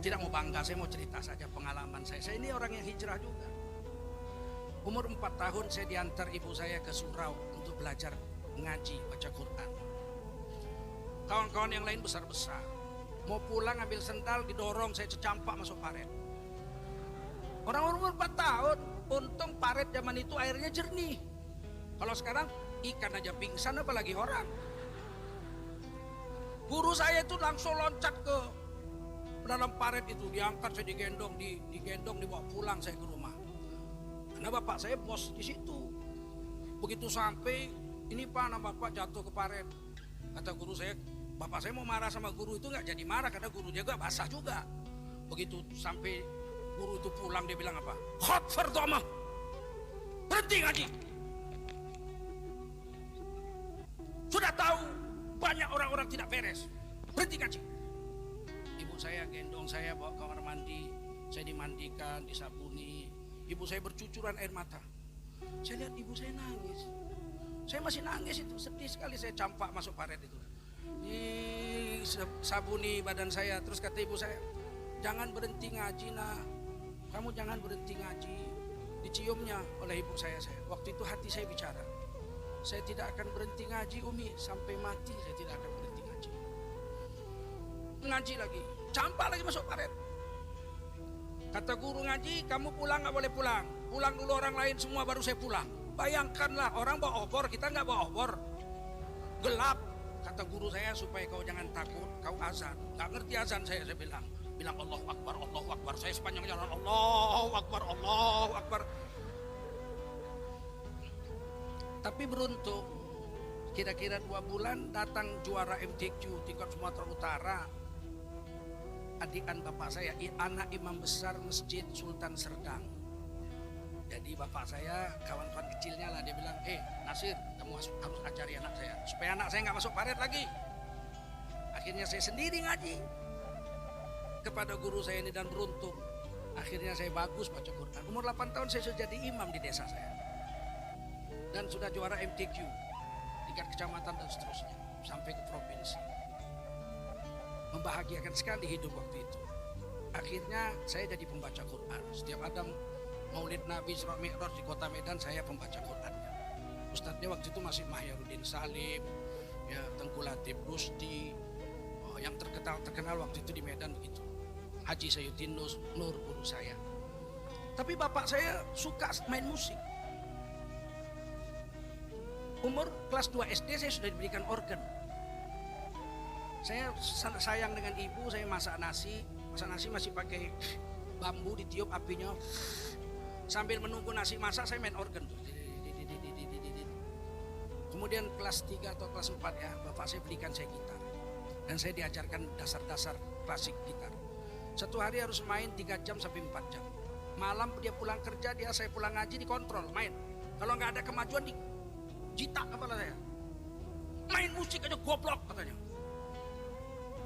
tidak mau bangga, saya mau cerita saja pengalaman saya. Saya ini orang yang hijrah juga. Umur 4 tahun saya diantar ibu saya ke surau untuk belajar ngaji, baca Quran. Kawan-kawan yang lain besar-besar. Mau pulang ambil sendal, didorong, saya cecampak masuk paret. Orang umur 4 tahun, untung paret zaman itu airnya jernih. Kalau sekarang ikan aja pingsan apalagi orang. Guru saya itu langsung loncat ke dalam paret itu, diangkat, saya digendong dibawa pulang saya ke rumah. Karena bapak saya bos di situ. Begitu sampai, ini Pak, nama bapak jatuh ke paret. Kata guru saya, bapak saya mau marah sama guru itu nggak jadi marah karena guru juga basah juga. Begitu sampai guru itu pulang, dia bilang apa? Khot fardoma, berhenti ngaji. Sudah tahu banyak orang-orang tidak beres, berhenti ngaji. Ibu saya gendong saya bawa ke kamar mandi, saya dimandikan, disabuni. Ibu saya bercucuran air mata. Saya lihat ibu saya nangis. Saya masih nangis itu, sedih sekali. Saya campak masuk paret itu. Sabuni badan saya. Terus kata ibu saya, jangan berhenti ngaji nak. Kamu jangan berhenti ngaji. Diciumnya oleh ibu saya. Waktu itu hati saya bicara. Saya tidak akan berhenti ngaji Umi. Sampai mati saya tidak akan berhenti ngaji. Ngaji lagi. Campak lagi masuk paret. Kata guru ngaji, kamu pulang gak boleh pulang. Pulang dulu orang lain semua baru saya pulang. Bayangkanlah orang bawa obor, kita gak bawa obor. Gelap. Kata guru saya supaya kau jangan takut, kau azan. Gak ngerti azan saya bilang. Bilang Allahu Akbar, Allahu Akbar. Saya sepanjang jalan Allahu Akbar, Allahu Akbar. Tapi beruntung, kira-kira 2 bulan datang juara MTQ tingkat Sumatera Utara. Adikan bapak saya, anak imam besar Masjid Sultan Serdang. Jadi bapak saya, kawan-kawan kecilnya lah, dia bilang, Nasir, kamu harus ajari anak saya supaya anak saya nggak masuk paret lagi. Akhirnya saya sendiri ngaji kepada guru saya ini dan beruntung. Akhirnya saya bagus baca Quran. Umur 8 tahun saya sudah jadi imam di desa saya. Dan sudah juara MTQ, tingkat kecamatan dan seterusnya, sampai ke provinsi. Membahagiakan sekali hidup waktu itu. Akhirnya saya jadi pembaca Quran. Setiap ada Maulid Nabi Isra Mi'raj di kota Medan, saya pembaca Qurannya. Ustadznya waktu itu masih Mahyarudin Salim, ya, Tengku Latif Rusdi, yang terkenal waktu itu di Medan begitu. Haji Sayyidin Nur guru saya. Tapi bapak saya suka main musik. Umur kelas 2 SD saya sudah diberikan organ. Saya sayang dengan ibu, saya masak nasi masih pakai bambu, ditiup apinya. Sambil menunggu nasi masak saya main organ tuh. Kemudian kelas 3 atau kelas 4 ya, bapak saya belikan saya gitar. Dan saya diajarkan dasar-dasar klasik gitar. Satu hari harus main 3 jam sampai 4 jam. Malam dia pulang kerja, saya pulang ngaji, dikontrol main. Kalau nggak ada kemajuan, jitak kepala saya. Main musik aja goblok katanya.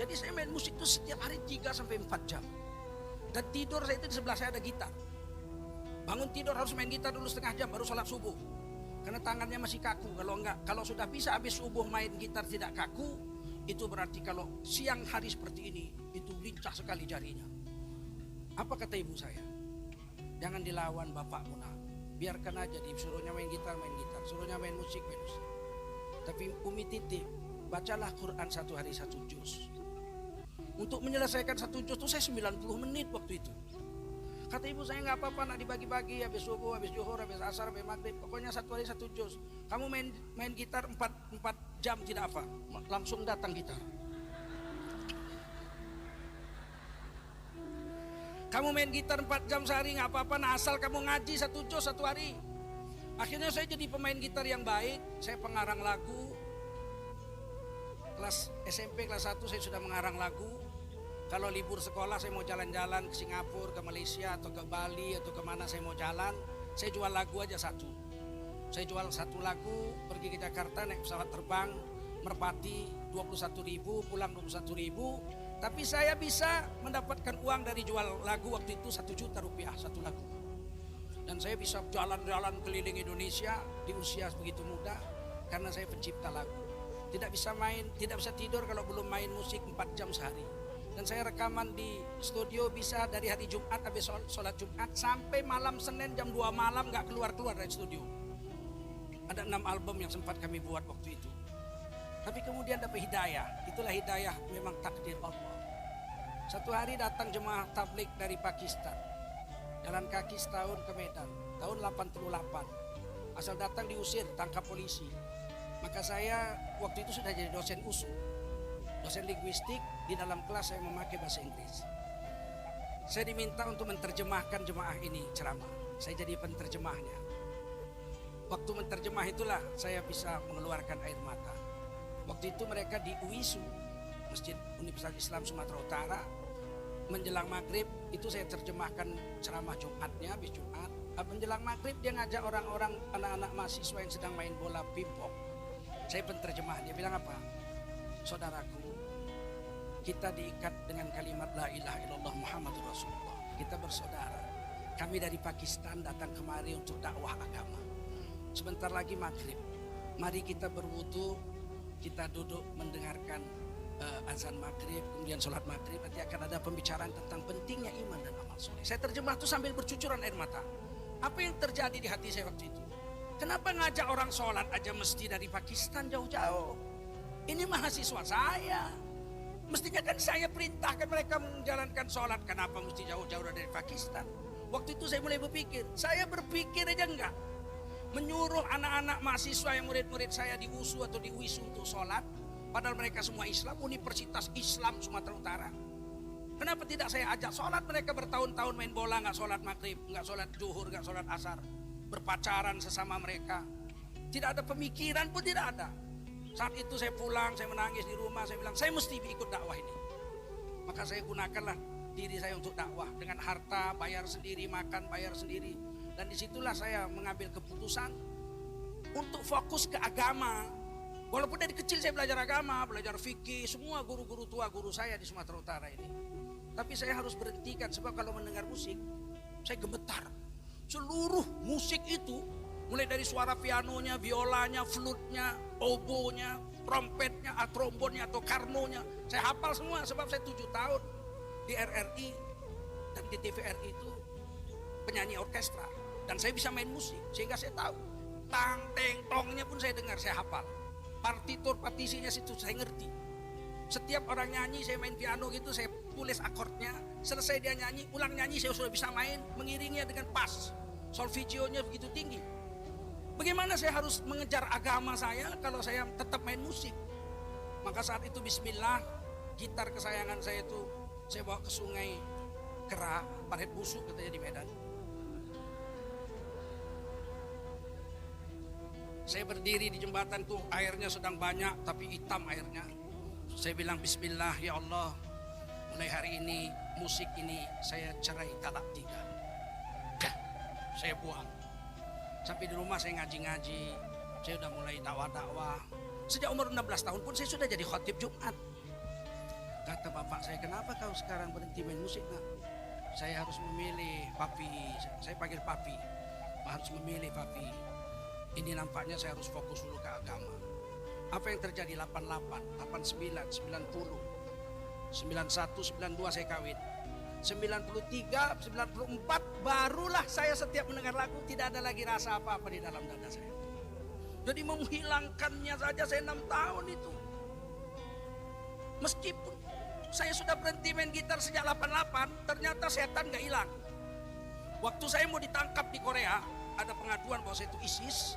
Jadi saya main musik itu setiap hari 3 sampai 4 jam. Dan tidur saya itu di sebelah saya ada gitar. Bangun tidur harus main gitar dulu setengah jam baru sholat subuh. Karena tangannya masih kaku. Kalau sudah bisa habis subuh main gitar tidak kaku, itu berarti kalau siang hari seperti ini, itu lincah sekali jarinya. Apa kata ibu saya? Jangan dilawan bapakmu nak. Biarkan aja, disuruhnya main gitar, suruhnya main musik. Tapi Umi titip, bacalah Quran 1 hari 1 juz. Untuk menyelesaikan 1 juz itu saya 90 menit waktu itu. Kata ibu saya, nggak apa-apa nak, dibagi-bagi, habis subuh, habis zuhur, habis asar, habis maghrib. Pokoknya 1 hari 1 juz. Kamu main gitar 4 jam tidak apa, langsung datang gitar. Kamu main gitar 4 jam sehari nggak apa-apa, nah asal kamu ngaji 1 juz 1 hari. Akhirnya saya jadi pemain gitar yang baik. Saya pengarang lagu. Kelas SMP kelas 1 saya sudah mengarang lagu. Kalau libur sekolah saya mau jalan-jalan ke Singapura, ke Malaysia atau ke Bali atau kemana saya mau jalan, saya jual lagu aja 1. Saya jual 1 lagu, pergi ke Jakarta naik pesawat terbang Merpati 21.000, pulang 21.000. Tapi saya bisa mendapatkan uang dari jual lagu waktu itu 1 juta rupiah 1 lagu. Dan saya bisa jalan-jalan keliling Indonesia di usia begitu muda karena saya pencipta lagu. Tidak bisa tidur kalau belum main musik 4 jam sehari. Dan saya rekaman di studio bisa dari hari Jumat habis sholat Jumat sampai malam Senin jam 2 malam gak keluar-keluar dari studio. Ada 6 album yang sempat kami buat waktu itu. Tapi kemudian dapat hidayah. Itulah hidayah, memang takdir Allah. Satu hari datang jemaah tabligh dari Pakistan. Jalan kaki setahun ke Medan. Tahun 88. Asal datang diusir, tangkap polisi. Maka saya waktu itu sudah jadi dosen USU. Dosen linguistik, di dalam kelas saya memakai bahasa Inggris. Saya diminta untuk menerjemahkan jemaah ini ceramah. Saya jadi penterjemahnya. Waktu menerjemah itulah saya bisa mengeluarkan air mata. Waktu itu mereka di UISU, Masjid Universitas Islam Sumatera Utara. Menjelang maghrib itu saya terjemahkan ceramah Jumatnya, habis Jumat. Menjelang maghrib dia ngajak orang-orang, anak-anak mahasiswa yang sedang main bola pingpong. Saya penterjemah, dia bilang apa? Saudaraku, kita diikat dengan kalimat la ilaha illallah Muhammadur Rasulullah. Kita bersaudara. Kami dari Pakistan datang kemari untuk dakwah agama. Sebentar lagi maghrib. Mari kita berwudu, kita duduk mendengarkan azan maghrib, kemudian sholat maghrib. Nanti akan ada pembicaraan tentang pentingnya iman dan amal soleh. Saya terjemah itu sambil bercucuran air mata. Apa yang terjadi di hati saya waktu itu? Kenapa ngajak orang sholat aja mesti dari Pakistan jauh-jauh? Ini mahasiswa saya. Mestinya kan saya perintahkan mereka menjalankan sholat. Kenapa mesti jauh-jauh dari Pakistan? Waktu itu saya mulai berpikir. Saya berpikir aja enggak. Menyuruh anak-anak mahasiswa yang murid-murid saya di USU atau di UISU untuk sholat. Padahal mereka semua Islam. Universitas Islam Sumatera Utara. Kenapa tidak saya ajak sholat? Mereka bertahun-tahun main bola. Enggak sholat maghrib, enggak sholat zuhur, enggak sholat asar. Berpacaran sesama mereka. Tidak ada pemikiran pun tidak ada. Saat itu saya pulang, saya menangis di rumah, saya bilang saya mesti ikut dakwah ini. Maka saya gunakanlah diri saya untuk dakwah dengan harta, bayar sendiri, makan, bayar sendiri. Dan disitulah saya mengambil keputusan untuk fokus ke agama. Walaupun dari kecil saya belajar agama, belajar fikih, semua guru-guru tua guru saya di Sumatera Utara ini. Tapi saya harus berhentikan sebab kalau mendengar musik, saya gemetar. Seluruh musik itu, mulai dari suara pianonya, biolanya, flutnya, obonya, trompetnya, trombonnya atau karnonya, saya hafal semua sebab saya 7 tahun di RRI dan di TVRI itu penyanyi orkestra dan saya bisa main musik sehingga saya tahu tang teng tongnya pun saya dengar, saya hafal partitur partisinya situ saya ngerti. Setiap orang nyanyi saya main piano gitu, saya tulis akordnya, selesai dia nyanyi, ulang nyanyi saya sudah bisa main mengiringnya dengan pas, solfegionya begitu tinggi. Bagaimana saya harus mengejar agama saya kalau saya tetap main musik? Maka saat itu bismillah, gitar kesayangan saya itu saya bawa ke sungai Kera, Paret Busuk katanya di Medan. Saya berdiri di jembatan tuh, airnya sedang banyak tapi hitam airnya. Saya bilang bismillah, ya Allah, mulai hari ini musik ini saya cerai talak 3. Saya buang. Sampai di rumah saya ngaji-ngaji, saya udah mulai dakwah-dakwah. Sejak umur 16 tahun pun saya sudah jadi khotib Jumat. Kata bapak saya, kenapa kau sekarang berhenti main musik? Nak? Saya harus memilih papi, saya panggil papi. Harus memilih papi. Ini nampaknya saya harus fokus dulu ke agama. Apa yang terjadi 88, 89, 90, 91, 92 saya kawin. 93, 94 barulah saya setiap mendengar lagu tidak ada lagi rasa apa-apa di dalam dada saya. Jadi menghilangkannya saja saya 6 tahun itu. Meskipun saya sudah berhenti main gitar sejak 88, ternyata setan gak hilang. Waktu saya mau ditangkap di Korea, ada pengaduan bahwa saya itu ISIS.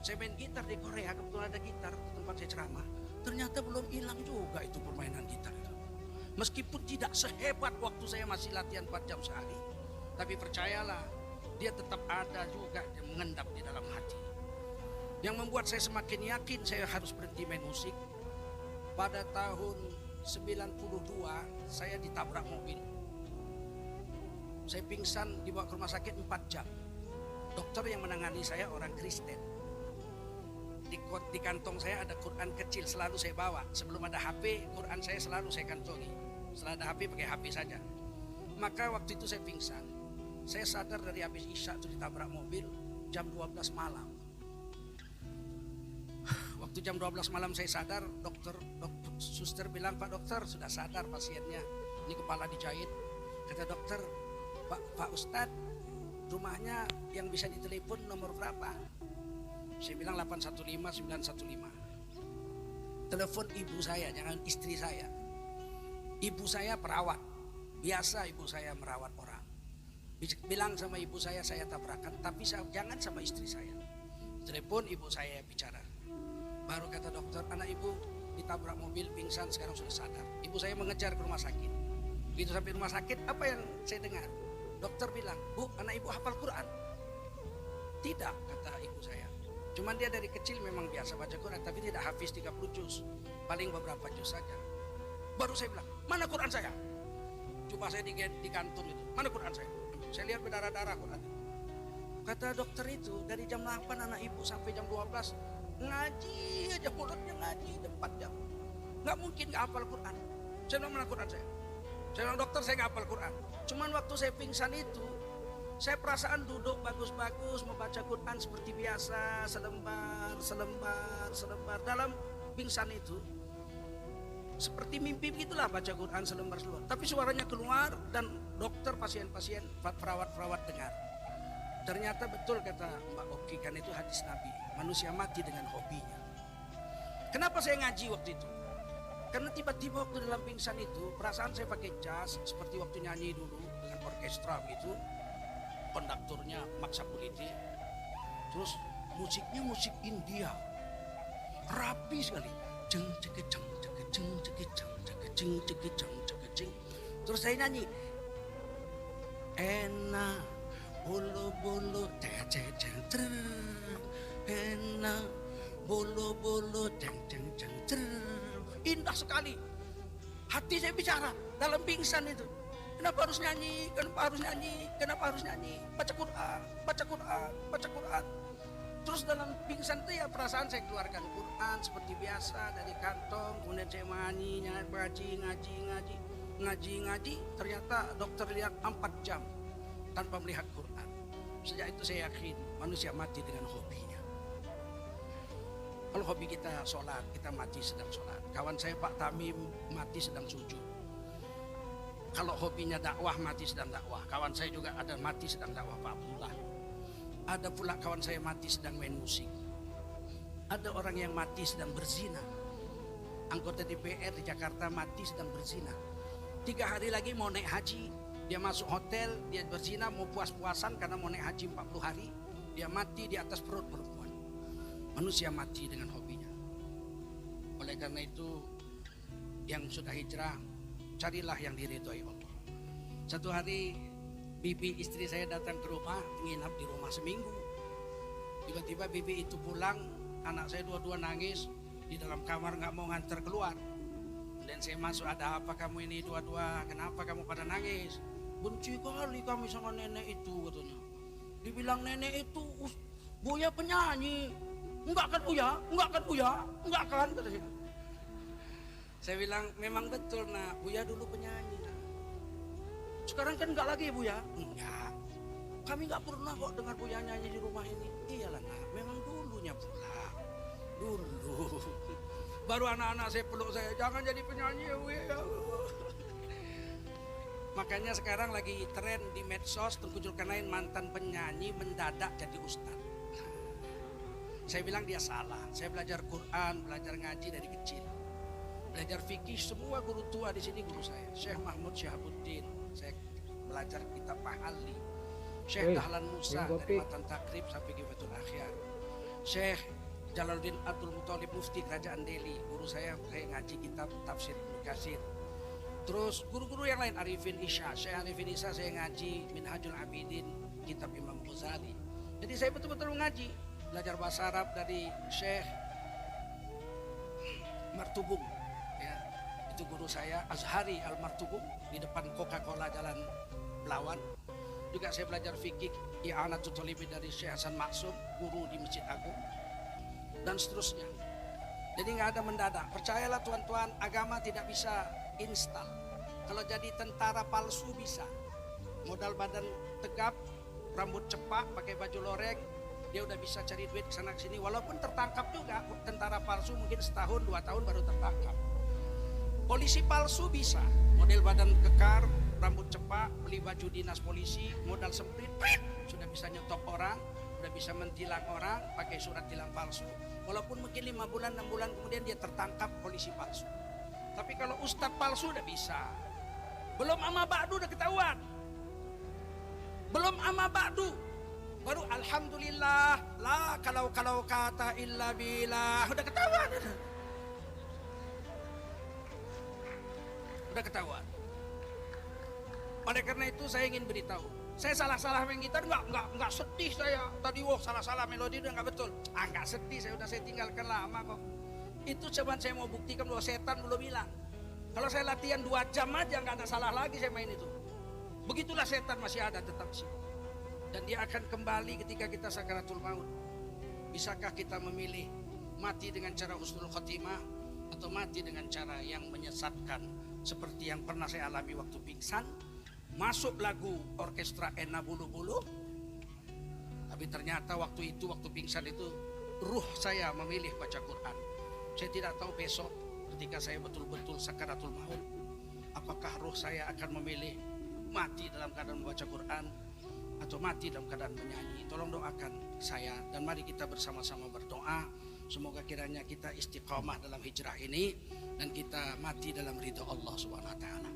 Saya main gitar di Korea, kebetulan ada gitar di tempat saya ceramah. Ternyata belum hilang juga itu permainan gitar itu. Meskipun tidak sehebat waktu saya masih latihan 4 jam sehari. Tapi percayalah, dia tetap ada juga, dia mengendap di dalam hati. Yang membuat saya semakin yakin saya harus berhenti main musik. Pada tahun 92 saya ditabrak mobil. Saya pingsan, dibawa ke rumah sakit 4 jam. Dokter yang menangani saya orang Kristen. Di kantong saya ada Quran kecil selalu saya bawa. Sebelum ada HP, Quran saya selalu saya kantongi. Setelah ada HP pakai HP saja. Maka waktu itu saya pingsan. Saya sadar dari habis Isya itu ditabrak mobil jam 12 malam. Waktu jam 12 malam saya sadar, dokter suster bilang, Pak dokter sudah sadar pasiennya, ini kepala dijahit. Kata dokter, Pak Ustadz, rumahnya yang bisa ditelepon nomor berapa? Saya bilang 815 915. Telepon ibu saya, jangan istri saya. Ibu saya perawat, biasa ibu saya merawat orang. Bilang sama ibu saya tabrakan, tapi jangan sama istri saya. Telepon ibu saya bicara. Baru kata dokter, anak ibu ditabrak mobil, pingsan, sekarang sudah sadar. Ibu saya mengejar ke rumah sakit. Begitu sampai rumah sakit, apa yang saya dengar? Dokter bilang, Bu, anak ibu hafal Quran. Tidak, kata ibu saya. Cuman dia dari kecil memang biasa baca Quran, tapi tidak hafiz 30 juz. Paling beberapa juz saja. Baru saya bilang, mana Quran saya? Coba saya di kantung itu, mana Quran saya? Saya lihat berdarah-darah Quran. Kata dokter itu, dari jam 8 anak ibu sampai jam 12, ngaji aja, mulutnya ngaji 4 jam. Nggak mungkin nggak hafal Quran. Saya bilang, mana Quran saya? Saya bilang, dokter saya nggak hafal Quran. Cuman waktu saya pingsan itu, saya perasaan duduk bagus-bagus membaca Quran seperti biasa, selembar. Dalam pingsan itu seperti mimpi begitulah, baca Quran selembar. Tapi suaranya keluar dan dokter, pasien-pasien, perawat-perawat dengar. Ternyata betul kata Mbak Oki, kan itu hadis Nabi, manusia mati dengan hobinya. Kenapa saya ngaji waktu itu? Karena tiba-tiba waktu dalam pingsan itu, perasaan saya pakai jas seperti waktu nyanyi dulu dengan orkestra begitu. Konduktornya maksa kuliti, terus musiknya musik India, rapi sekali, jeng cekeceng cekeceng cekeceng cekeceng cekeceng cekeceng. Terus saya nyanyi, enak bolo bolo ceng ceng ceng ter, enak bolo bolo ceng ceng ceng ter. Indah sekali, hati saya bicara dalam pingsan itu. Kenapa harus nyanyi? Kenapa harus nyanyi? Kenapa harus nyanyi? Baca Quran, baca Quran, baca Quran. Terus dalam pingsan itu ya perasaan saya keluarkan Quran seperti biasa dari kantong. Kemudian saya ngaji. Ternyata dokter lihat 4 jam tanpa melihat Quran. Sejak itu saya yakin manusia mati dengan hobinya. Kalau hobi kita sholat, kita mati sedang sholat. Kawan saya Pak Tamim mati sedang sujud. Kalau hobinya dakwah, mati sedang dakwah. Kawan saya juga ada mati sedang dakwah, Pak Abdullah. Ada pula kawan saya mati sedang main musik. Ada orang yang mati sedang berzina. Anggota DPR di Jakarta mati sedang berzina. 3 hari lagi mau naik haji, dia masuk hotel, dia berzina, mau puas-puasan karena mau naik haji 40 hari. Dia mati di atas perut perempuan. Manusia mati dengan hobinya. Oleh karena itu, yang sudah hijrah, carilah yang diridhoi Allah. Satu hari bibi istri saya datang ke rumah, nginap di rumah seminggu. Tiba-tiba bibi itu pulang, anak saya dua-dua nangis di dalam kamar, nggak mau nganter keluar. Dan saya masuk, ada apa kamu ini dua-dua? Kenapa kamu pada nangis? Benci kali kami sama nenek itu, katanya. Dibilang nenek itu Buya penyanyi. Enggak kan Buya? Enggak kan Buya? Enggak kan? Katanya. Saya bilang memang betul nak, Buya dulu penyanyi nak. Sekarang kan enggak lagi Buya? Enggak. Kami enggak pernah kok dengar Buya nyanyi di rumah ini. Iyalah nak, memang dulunya pula. Dulu. Baru anak-anak saya peluk saya, jangan jadi penyanyi ya Buya. Makanya sekarang lagi tren di medsos, Tengku Zulkarnain mantan penyanyi mendadak jadi ustadz. Saya bilang dia salah. Saya belajar Quran, belajar ngaji dari kecil. Belajar fikih, semua guru tua di sini guru saya. Syekh Mahmud Syahabuddin, saya belajar kitab Pahali. Syekh Dahlan Musa dari Matan Takrib sampai Gifatul Akhyar. Syekh Jalaluddin Abdul Muthalib Mufti Kerajaan Delhi, guru saya ngaji kitab Tafsir Ibnu Katsir. Terus guru-guru yang lain, Arifin Isya, Syekh Arifin Isya saya ngaji Minhajul Abidin, kitab Imam Ghazali. Jadi saya betul-betul ngaji, belajar bahasa Arab dari Syekh Martubung. Itu guru saya Azhari Al-Martubung di depan Coca-Cola Jalan Belawan. Juga saya belajar fikih I'anatul Talibin dari Syekh Hasan Maksum, guru di Masjid Agung, dan seterusnya. Jadi nggak ada mendadak. Percayalah tuan-tuan, agama tidak bisa instan. Kalau jadi tentara palsu bisa. Modal badan tegap, rambut cepak, pakai baju loreng, dia udah bisa cari duit kesana kesini. Walaupun tertangkap juga, tentara palsu mungkin setahun 2 tahun baru tertangkap. Polisi palsu bisa, model badan kekar, rambut cepak, beli baju dinas polisi, modal semprit, sudah bisa nyetop orang, sudah bisa mentilang orang pakai surat tilang palsu. Walaupun mungkin 5 bulan 6 bulan kemudian dia tertangkap polisi palsu. Tapi kalau ustadz palsu udah bisa. Belum ama ba'du udah ketahuan. Belum ama ba'du baru alhamdulillah la kalau kata illa billah udah ketahuan. Udah ketahuan. Oleh karena itu saya ingin beritahu, saya salah-salah main gitar nggak sedih saya tadi. Salah-salah melodi udah nggak betul. Nggak sedih, saya tinggalkan lama kok. Itu coba saya mau buktikan bahwa setan belum hilang. Kalau saya latihan 2 jam aja nggak ada salah lagi saya main itu. Begitulah setan masih ada tetap sih. Dan dia akan kembali ketika kita sakaratul maut. Bisakah kita memilih mati dengan cara husnul khotimah atau mati dengan cara yang menyesatkan? Seperti yang pernah saya alami waktu pingsan, masuk lagu orkestra Ena Bulu-Bulu, tapi ternyata waktu pingsan itu ruh saya memilih baca Quran. Saya tidak tahu besok ketika saya betul-betul sakaratul maut, apakah ruh saya akan memilih mati dalam keadaan membaca Quran atau mati dalam keadaan menyanyi. Tolong doakan saya dan mari kita bersama-sama berdoa. Semoga kiranya kita istiqomah dalam hijrah ini dan kita mati dalam ridha Allah Subhanahu wa taala.